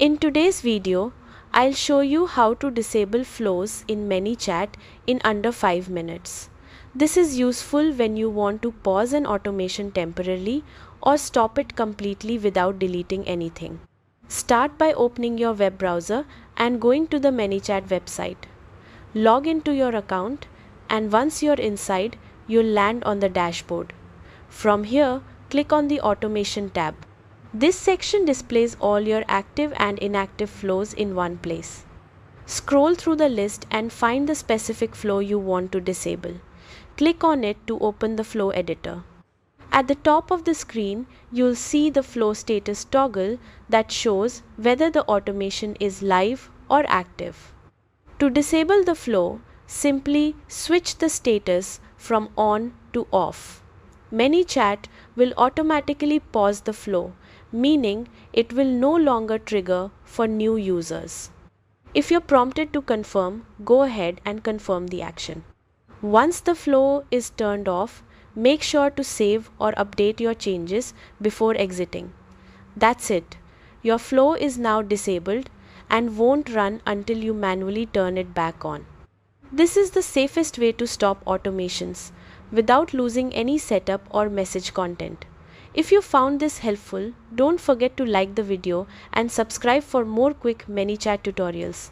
In today's video, I'll show you how to disable flows in Manychat in under 5 minutes. This is useful when you want to pause an automation temporarily or stop it completely without deleting anything. Start by opening your web browser and going to the Manychat website. Log into your account, and once you're inside, you'll land on the dashboard. From here, click on the Automation tab. This section displays all your active and inactive flows in one place. Scroll through the list and find the specific flow you want to disable. Click on it to open the flow editor. At the top of the screen, you'll see the flow status toggle that shows whether the automation is live or active. To disable the flow, simply switch the status from on to off. Manychat will automatically pause the flow, meaning it will no longer trigger for new users. If you're prompted to confirm, go ahead and confirm the action. Once the flow is turned off, make sure to save or update your changes before exiting. That's it. Your flow is now disabled and won't run until you manually turn it back on. This is the safest way to stop automations without losing any setup or message content. If you found this helpful, don't forget to like the video and subscribe for more quick Manychat tutorials.